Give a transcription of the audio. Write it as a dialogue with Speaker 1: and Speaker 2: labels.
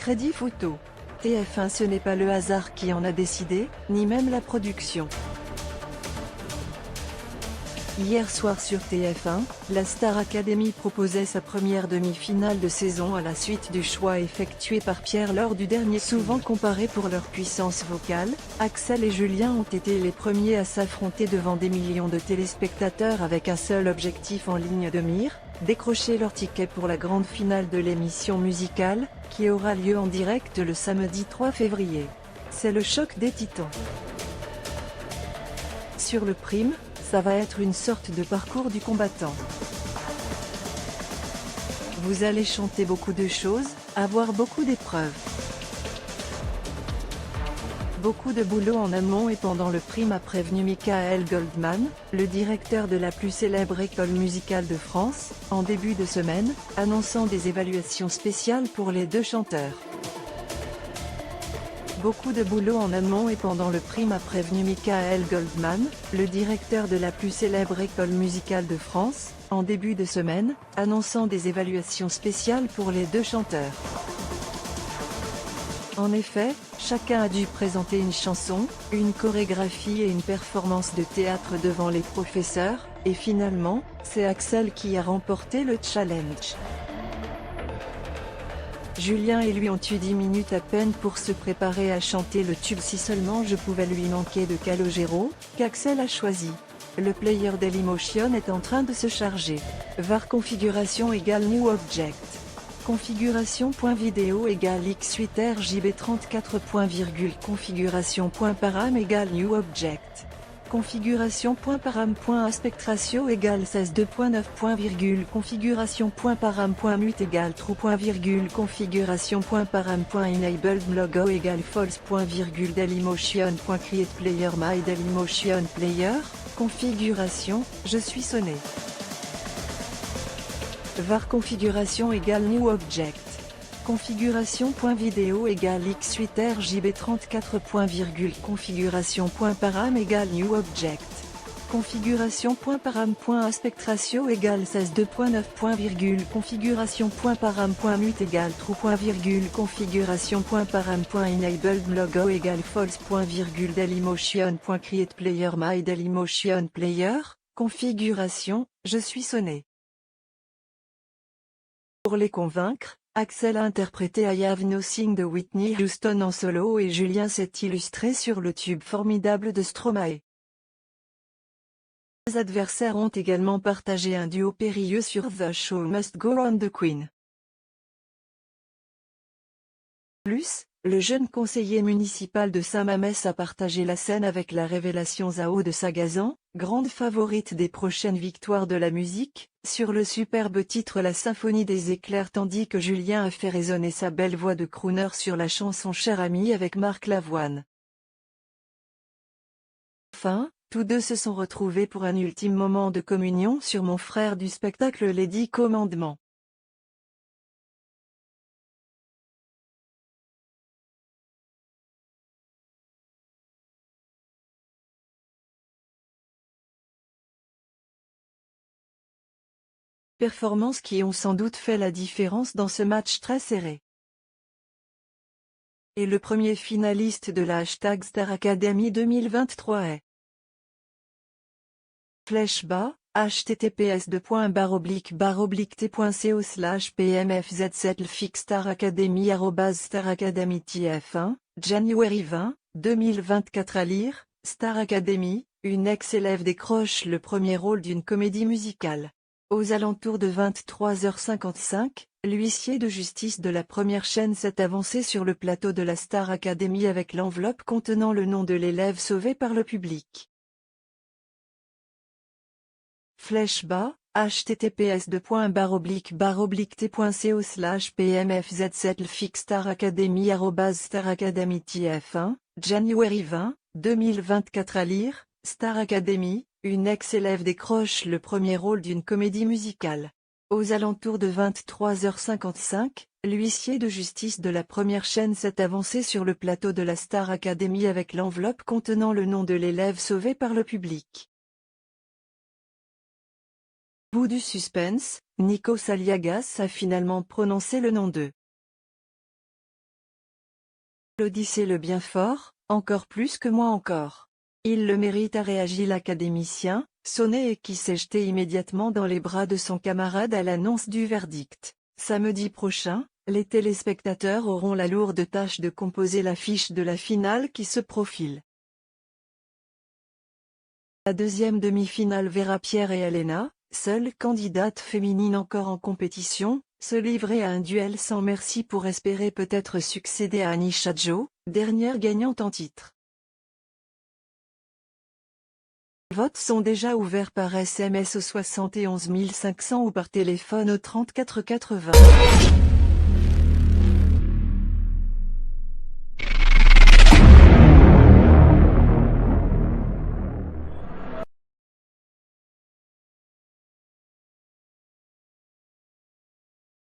Speaker 1: Crédit photo. TF1. Ce n'est pas le hasard qui en a décidé, ni même la production. Hier soir sur TF1, la Star Academy proposait sa première demi-finale de saison à la suite du choix effectué par Pierre lors du dernier. Souvent comparés pour leur puissance vocale, Axel et Julien ont été les premiers à s'affronter devant des millions de téléspectateurs avec un seul objectif en ligne de mire, décrocher leur ticket pour la grande finale de l'émission musicale, qui aura lieu en direct le samedi 3 février. C'est le choc des titans. Sur le prime, ça va être une sorte de parcours du combattant. Vous allez chanter beaucoup de choses, avoir beaucoup d'épreuves. Beaucoup de boulot en amont et pendant le prime, a prévenu Michael Goldman, le directeur de la plus célèbre école musicale de France, en début de semaine, annonçant des évaluations spéciales pour les deux chanteurs. Beaucoup de boulot en amont et pendant le prime, a prévenu Michael Goldman, le directeur de la plus célèbre école musicale de France, en début de semaine, annonçant des évaluations spéciales pour les deux chanteurs. En effet, chacun a dû présenter une chanson, une chorégraphie et une performance de théâtre devant les professeurs, et finalement, c'est Axel qui a remporté le challenge. Julien et lui ont eu 10 minutes à peine pour se préparer à chanter le tube Si seulement je pouvais lui manquer de Calogero, qu'Axel a choisi. Le player Dailymotion est en train de se charger. var configuration égale new object. Configuration.video égale x8 rjb34. Configuration.param égale new object. Configuration.param.aspect-ratio égale 16:2.9. Configuration.param.mute égale true. Configuration.param.enabled logo égale false. Dailymotion.create player my Dailymotion player. Configuration, je suis sonné. var configuration égale new object. Configuration.video égale x8 rjb34. Configuration.param égale new object. Configuration.param.aspect-ratio égale 16:2.9. Configuration.param.mute égale true. Configuration.param.enabled logo égale false. Dailymotion.create player my Dailymotion player. Configuration, je suis sonné. Pour les convaincre, Axel a interprété I Have Nothing de Whitney Houston en solo et Julien s'est illustré sur le tube formidable de Stromae. Les adversaires ont également partagé un duo périlleux sur The Show Must Go On de Queen. Plus, le jeune conseiller municipal de Saint-Mamès a partagé la scène avec la révélation Zao de Sagazan, grande favorite des prochaines victoires de la musique, sur le superbe titre La Symphonie des éclairs, tandis que Julien a fait résonner sa belle voix de crooner sur la chanson Cher ami avec Marc Lavoine. Enfin, tous deux se sont retrouvés pour un ultime moment de communion sur Mon frère du spectacle Les 10 Commandements. Performances qui ont sans doute fait la différence dans ce match très serré. Et le premier finaliste de la hashtag Star Academy 2023 est Flèche bas, https://t.co/pmfz7lfix Star Academy @staracademy-tf1, January 20, 2024 à lire, Star Academy, une ex-élève décroche le premier rôle d'une comédie musicale. Aux alentours de 23h55, l'huissier de justice de la première chaîne s'est avancé sur le plateau de la Star Academy avec l'enveloppe contenant le nom de l'élève sauvé par le public. Flèche bas, https://t.co/pmfz7lfix Star Academy @staracademy-tf1, January 20, 2024 à lire, Star Academy, une ex-élève décroche le premier rôle d'une comédie musicale. Aux alentours de 23h55, l'huissier de justice de la première chaîne s'est avancé sur le plateau de la Star Academy avec l'enveloppe contenant le nom de l'élève sauvé par le public. Bout du suspense, Nikos Aliagas a finalement prononcé le nom de L'Odyssée le bien fort, encore plus que moi encore. Il le mérite, a réagi l'académicien, sonné et qui s'est jeté immédiatement dans les bras de son camarade à l'annonce du verdict. Samedi prochain, les téléspectateurs auront la lourde tâche de composer l'affiche de la finale qui se profile. La deuxième demi-finale verra Pierre et Elena, seule candidate féminine encore en compétition, se livrer à un duel sans merci pour espérer peut-être succéder à Annie Chadjo, dernière gagnante en titre. Les votes sont déjà ouverts par SMS au 71 500 ou par téléphone au 34 80.